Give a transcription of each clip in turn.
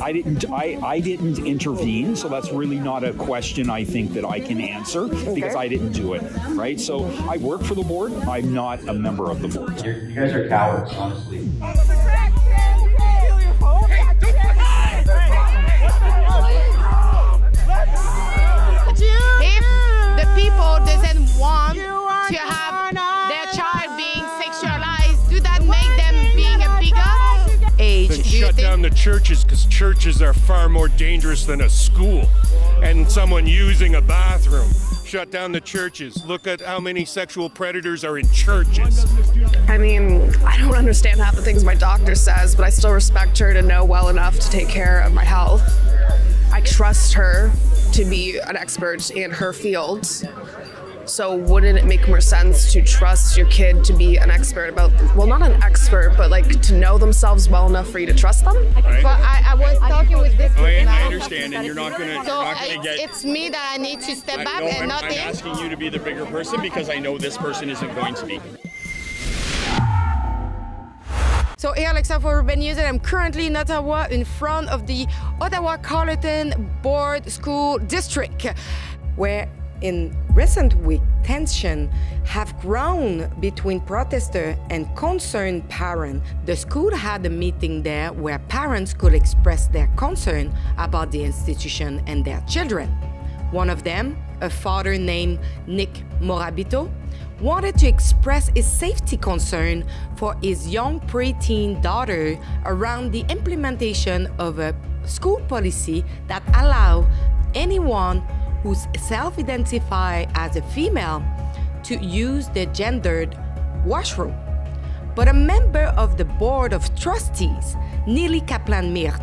I didn't intervene, so that's really not a question I think that I can answer because I didn't do it, right? So I work for the board. I'm not a member of the board. You guys are cowards, honestly. If the people doesn't want to have their child being sexualized, do that make them being a bigot? Age. Then shut down the churches, because churches are far more dangerous than a school and someone using a bathroom. Shut down the churches. Look at how many sexual predators are in churches. I mean, I don't understand half the things my doctor says, but I still respect her to know well enough to take care of my health. I trust her to be an expert in her field. So wouldn't it make more sense to trust your kid to be an expert about, well, not an expert, but like to know themselves well enough for you to trust them? Right. But I was talking with this person. I understand, and you're not gonna get. It's me that I need to step back and not I'm asking you to be the bigger person because I know this person isn't going to be. So here, Alexa for Urban News, and I'm currently in Ottawa in front of the Ottawa-Carleton Board School District, where in recent weeks, tension have grown between protesters and concerned parents. The school had a meeting there where parents could express their concern about the institution and their children. One of them, a father named Nick Morabito, wanted to express his safety concern for his young preteen daughter around the implementation of a school policy that allows anyone who self-identify as a female to use the gendered washroom. But a member of the Board of Trustees, Neely Kaplan-Mirt,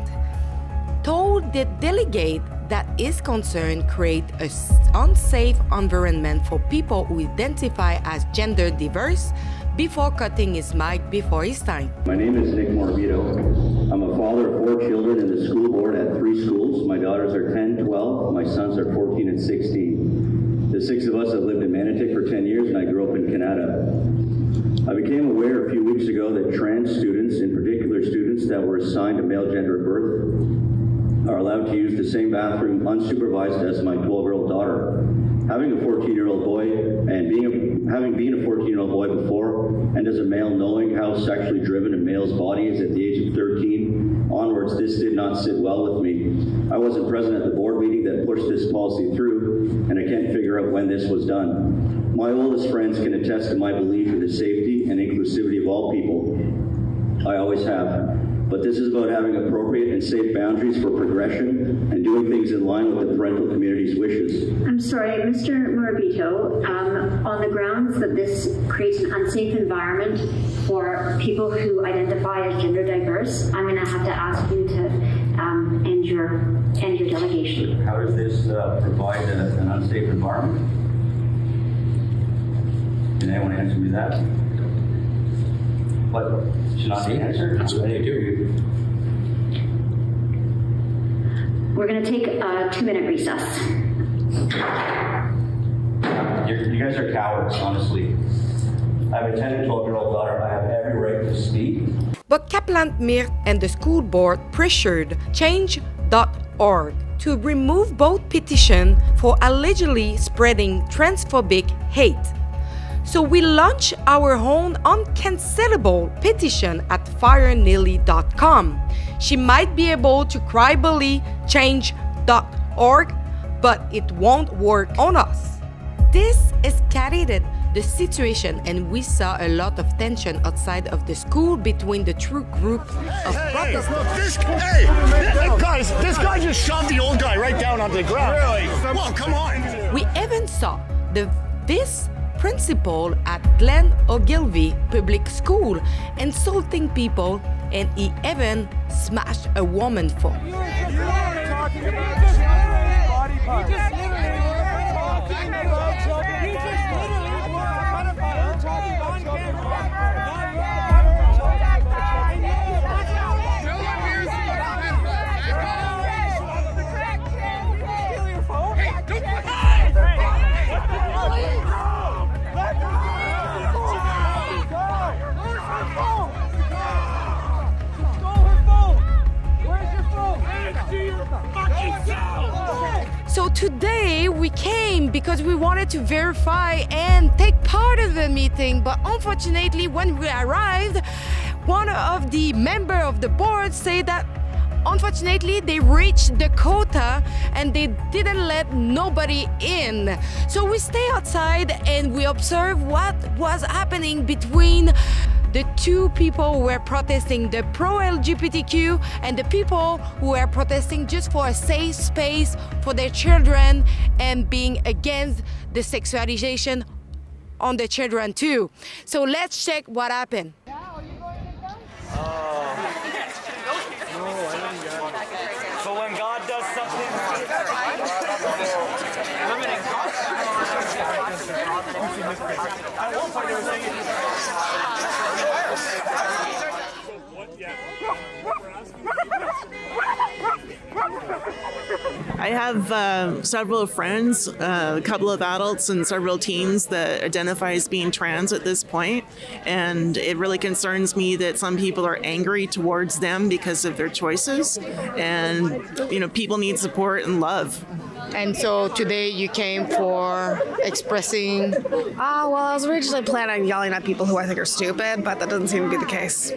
told the delegate that his concern creates an unsafe environment for people who identify as gender diverse before cutting his mic before his time. My name is Nick Morabito. I'm a father of 4 children in the school board at 3 schools. My daughters are 10, 12, my sons are 14 and 16. The 6 of us have lived in Manotick for 10 years and I grew up in Canada. I became aware a few weeks ago that trans students, in particular students that were assigned a male gender at birth, are allowed to use the same bathroom unsupervised as my 12-year-old daughter. Having a 14-year-old boy and having been a 14-year-old boy before, and as a male knowing how sexually driven a male's body is at the age of 13 onwards, this did not sit well with me. I wasn't present at the board meeting that pushed this policy through, and I can't figure out when this was done. My oldest friends can attest to my belief in the safety and inclusivity of all people. I always have. But this is about having appropriate and safe boundaries for progression and doing things in line with the parental community's wishes. I'm sorry, Mr. Morabito, on the grounds that this creates an unsafe environment for people who identify as gender diverse, I'm going to have to ask you to end your delegation. How does this provide an unsafe environment? Can anyone answer me that? What? Should not be answered? What do you do? We're going to take a 2-minute recess. You guys are cowards, honestly. I have a 10 and 12-year-old daughter. I have every right to speak. But Kaplan-Mirt and the school board pressured Change.org to remove both petitions for allegedly spreading transphobic hate. So we launched our own uncancelable petition at fireneely.com. She might be able to cry bully Change.org, but it won't work on us. This escalated the situation, and we saw a lot of tension outside of the school between the two groups of protesters. Guys, this guy just shoved the old guy right down onto the ground. Really? Well, come on. We even saw this principal at Glen Ogilvy Public School insulting people, and he even smashed a woman's phone. So today we came because we wanted to verify and take part of the meeting, but unfortunately when we arrived, one of the members of the board said that unfortunately they reached the quota and they didn't let nobody in. So we stay outside and we observe what was happening between the two people who were protesting, the pro-LGBTQ and the people who were protesting just for a safe space for their children and being against the sexualization on the children too. So let's check what happened. So when God does something, I have several friends, a couple of adults and several teens that identify as being trans at this point, and it really concerns me that some people are angry towards them because of their choices, and people need support and love. And so today you came for expressing... Well, I was originally planning on yelling at people who I think are stupid, but that doesn't seem to be the case.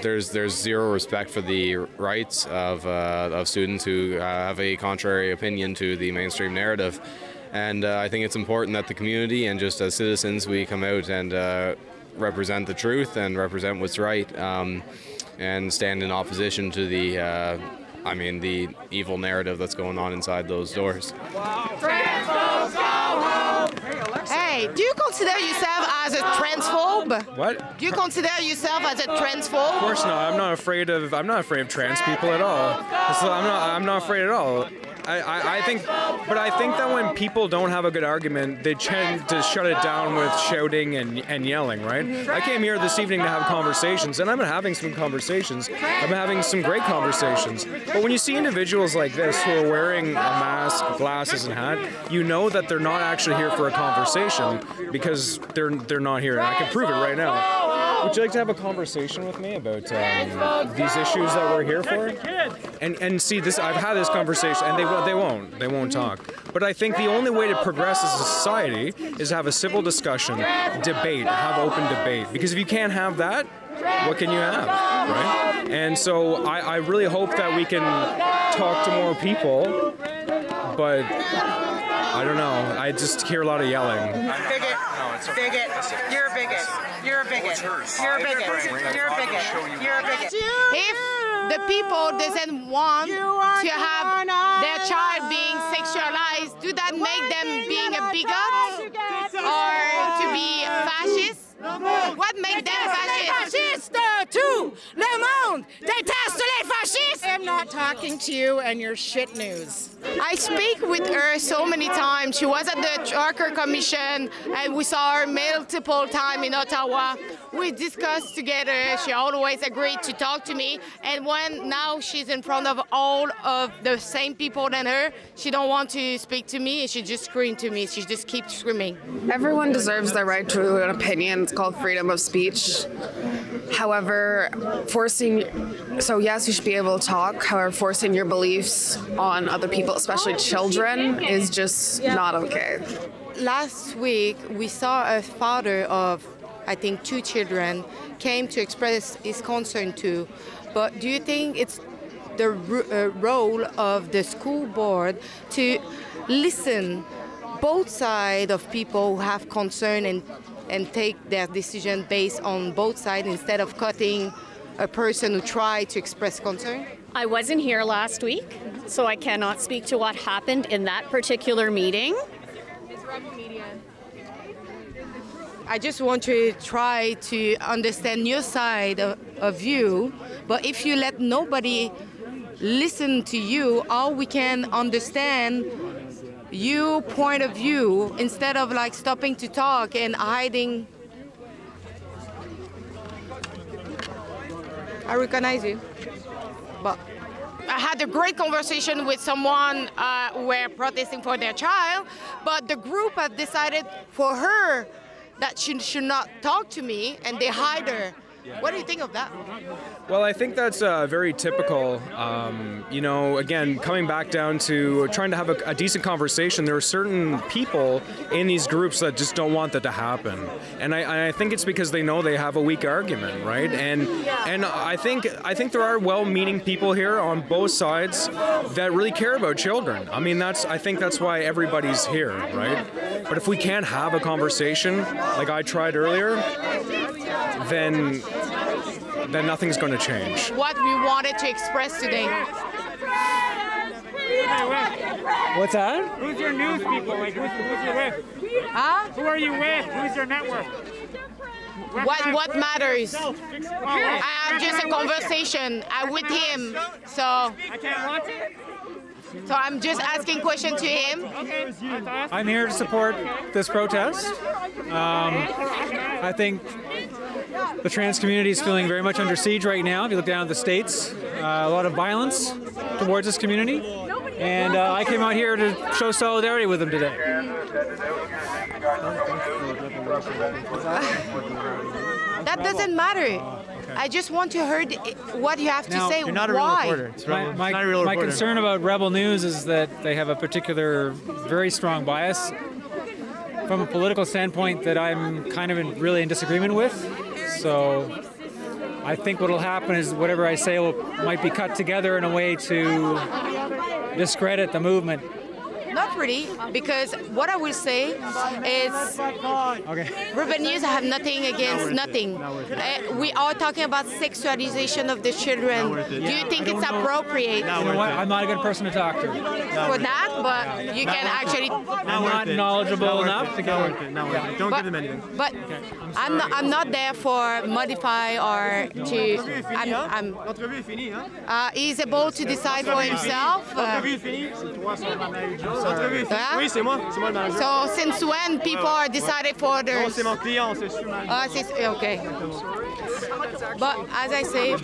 There's zero respect for the rights of students who have a contrary opinion to the mainstream narrative. And I think it's important that the community and just as citizens we come out and represent the truth and represent what's right and stand in opposition to the evil narrative that's going on inside those doors. Hey, do you consider yourself as a transphobe? What? Do you consider yourself as a transphobe? Of course not. I'm not afraid of trans people at all. So I'm not afraid at all. I think that when people don't have a good argument, they tend to shut it down with shouting and yelling, right? I came here this evening to have conversations, and I've been having some conversations. I've been having some great conversations. But when you see individuals like this who are wearing a mask, glasses, and hat, you know that they're not actually here for a conversation because they're not here, and I can prove it right now. Would you like to have a conversation with me about these issues that we're here for? And see, I've had this conversation, and they won't talk. But I think the only way to progress as a society is to have a civil discussion, debate, have open debate. Because if you can't have that, what can you have, right? And so I really hope that we can talk to more people, but I don't know. I just hear a lot of yelling. Bigot. Bigot. You're a bigot. You're a bigot. You're a bigot. You're a bigot. You're a bigot. If the people doesn't want to have their child being sexualized, do that make them being a bigot or to be fascist? What makes them fascist? Fasciste, tout le monde déteste les fascistes. I'm not talking to you and your shit news. I speak with her so many times. She was at the Tracker Commission and we saw her multiple times in Ottawa. We discussed together. She always agreed to talk to me. And when now she's in front of all of the same people than her, she don't want to speak to me. She just screams to me. She just keeps screaming. Everyone deserves their right to an opinion. It's called freedom of speech. However, yes, you should be able to talk. However, forcing your beliefs on other people, especially children, is just not okay. Last week, we saw a father of, I think, 2 children came to express his concern too. But do you think it's the role of the school board to listen both sides of people who have concern and take their decision based on both sides instead of cutting a person who tried to express concern? I wasn't here last week, so I cannot speak to what happened in that particular meeting. I just want to try to understand your side of view, but if you let nobody listen to you, all we can understand your point of view instead of like stopping to talk and hiding. I recognize you, but I had a great conversation with someone who were protesting for their child, but the group have decided for her that she should not talk to me, and they hide her. What do you think of that? Well, I think that's very typical. You know, again, coming back down to trying to have a decent conversation, there are certain people in these groups that just don't want that to happen. And I think it's because they know they have a weak argument, right? And I think there are well-meaning people here on both sides that really care about children. I mean, I think that's why everybody's here, right? But if we can't have a conversation like I tried earlier, then nothing's going to change. What we wanted to express today. What's that? Who's your news people? Like, who's you with? Huh? Who are you with? Who's your network? What matters? I have just a conversation. I'm with him, so. I can't watch it. So I'm just asking questions to him. Okay. I'm here to support this protest. I think the trans community is feeling very much under siege right now. If you look down at the States, a lot of violence towards this community. And I came out here to show solidarity with them today. That doesn't matter. I just want to hear what you have to say. You're not a Why? real reporter. My concern about Rebel News is that they have a particular, very strong bias from a political standpoint that I'm kind of really in disagreement with. So I think what will happen is whatever I say might be cut together in a way to discredit the movement. Not really, because what I will say is Urban News have nothing against nothing. We are talking about sexualization of the children. Do you think it's appropriate? You know what? I'm not a good person to talk to. For that, but you can actually. I'm not knowledgeable enough to go. Don't give them anything. But I'm not there for modify or to. He's able to decide for himself. Oui, c'est moi le manager. So since when people are decided for their... Non, c'est mon client, c'est sûr. Okay. But as I say, we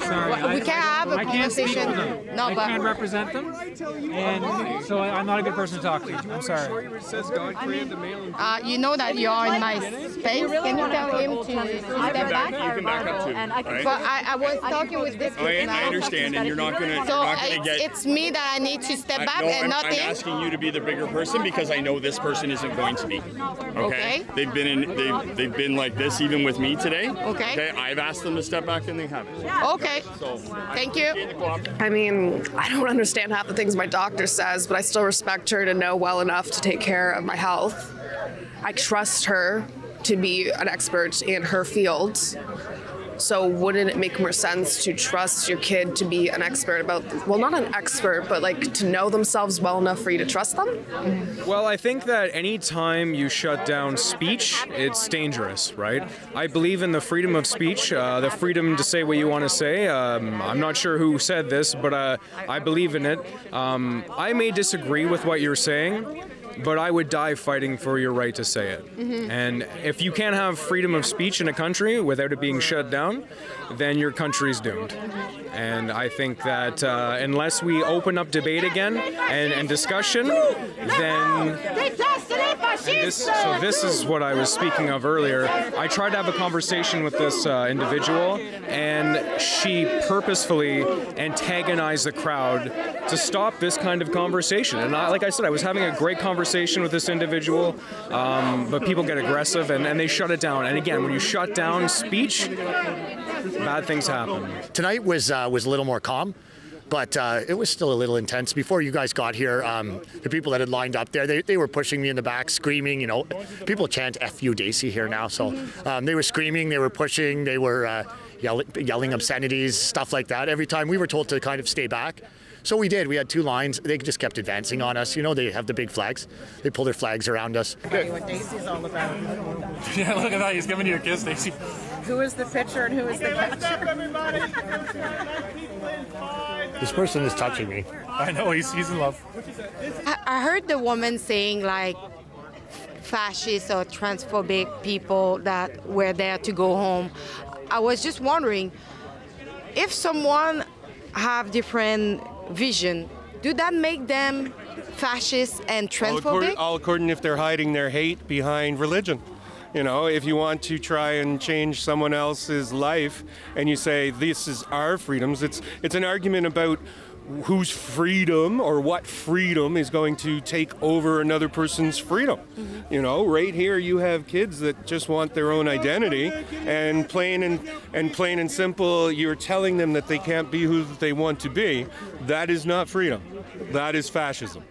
can have a conversation. I can't represent them, and so I'm not a good person to talk to. I'm sorry. You know that you are in my space. Can you tell him to step back? You can back up too. Right? But I was talking with this person. I understand, and you're not going to get... It's me that I need to step back and not him. I'm asking you to be the bigger person because I know this person isn't going to be. Okay? They've been like this even with me today. Okay? I've asked them to step back and they haven't. Okay. So, thank you. I mean, I don't understand half the things my doctor says, but I still respect her to know well enough to take care of my health. I trust her to be an expert in her field. So wouldn't it make more sense to trust your kid to be an expert about, well, not an expert, but like to know themselves well enough for you to trust them? Well, I think that any time you shut down speech, it's dangerous, right? I believe in the freedom of speech, the freedom to say what you want to say. I'm not sure who said this, but I believe in it. I may disagree with what you're saying, but I would die fighting for your right to say it. And if you can't have freedom of speech in a country without it being shut down, then your country's doomed. And I think that unless we open up debate again and discussion, then... So this is what I was speaking of earlier. I tried to have a conversation with this individual, and she purposefully antagonized the crowd to stop this kind of conversation. And like I said, I was having a great conversation with this individual, but people get aggressive and they shut it down. And again, when you shut down speech, bad things happen. Tonight was a little more calm, but it was still a little intense. Before you guys got here, the people that had lined up there, they were pushing me in the back, screaming, you know. People chant F you Daisy here now, so they were screaming, they were pushing, they were yelling obscenities, stuff like that. Every time we were told to kind of stay back. So we did. We had two lines. They just kept advancing on us. You know, they have the big flags. They pull their flags around us. Okay, what Daisy's all about. Yeah, look at that. He's giving you a kiss, Daisy. Who is the pitcher and who is the catcher? This person is touching me. I know, he's in love. I heard the woman saying like fascist or transphobic people that were there to go home. I was just wondering if someone have different vision, do that make them fascist and transphobic? All according if they're hiding their hate behind religion. You know, if you want to try and change someone else's life and you say, this is our freedoms, it's an argument about whose freedom or what freedom is going to take over another person's freedom. You know, right here you have kids that just want their own identity, and plain and simple, you're telling them that they can't be who they want to be. That is not freedom. That is fascism.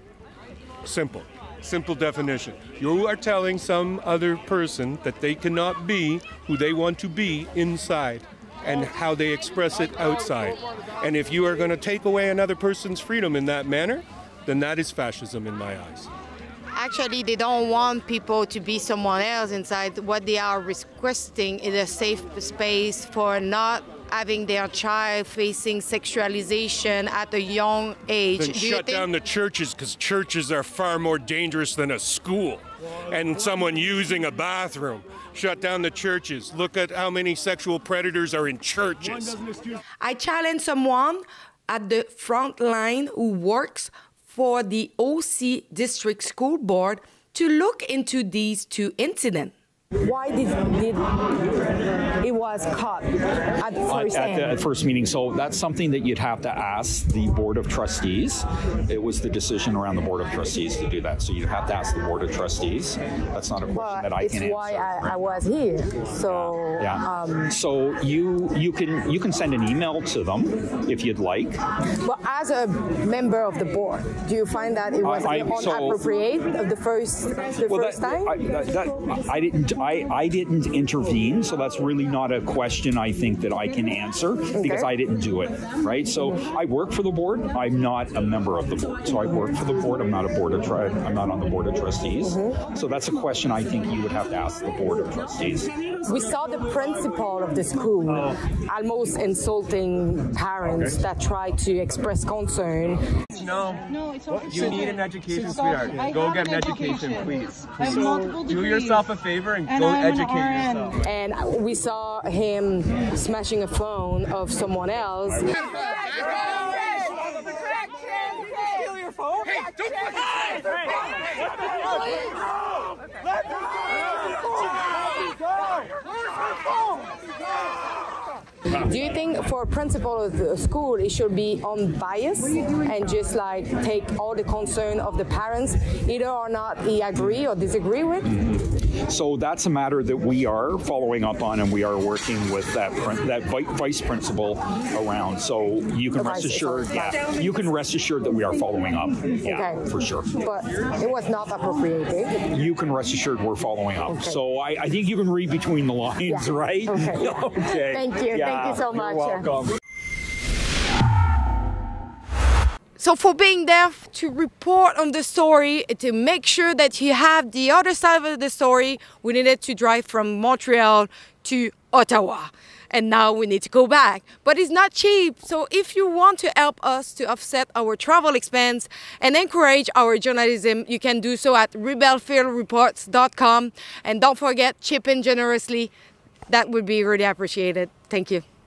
Simple definition. You are telling some other person that they cannot be who they want to be inside, and how they express it outside. And if you are going to take away another person's freedom in that manner, then that is fascism in my eyes. Actually, they don't want people to be someone else inside. What they are requesting is a safe space for not having their child facing sexualization at a young age. Then shut down the churches, because churches are far more dangerous than a school and someone using a bathroom. Shut down the churches. Look at how many sexual predators are in churches. I challenge someone at the front line who works for the OC District School Board to look into these two incidents. Why did it was caught at the first meeting? So that's something that you'd have to ask the Board of Trustees. It was the decision around the Board of Trustees to do that. So you'd have to ask the Board of Trustees. That's not a question that I can answer. It's why I was here. So so you can send an email to them if you'd like. But as a member of the board, do you find that it was inappropriate of the first time? I didn't intervene, so that's really not a question I think that I can answer because I didn't do it, right? So I work for the board. I'm not a member of the board. So I work for the board. I'm not on the Board of Trustees. So that's a question I think you would have to ask the Board of Trustees. We saw the principal of the school almost insulting parents that try to express concern. No, it's okay. You need an education, sweetheart. Go get an education, please. Do yourself a favor and go educate yourself. And we saw him smashing a phone of someone else. Steal your phone? Hey, don't Do you think for a principal of the school it should be unbiased and just like take all the concern of the parents, either or not he agree or disagree with? So that's a matter that we are following up on, and we are working with that vice principal around. So you can rest assured, you can rest assured that we are following up. For sure. But it was not appropriate. You can rest assured we're following up. So I think you can read between the lines, right? Okay. Thank you. Thank you so much. You're welcome. So for being there to report on the story, to make sure that you have the other side of the story, we needed to drive from Montreal to Ottawa. And now we need to go back. But it's not cheap. So if you want to help us to offset our travel expense and encourage our journalism, you can do so at rebelfieldreports.com. And don't forget, chip in generously. That would be really appreciated. Thank you.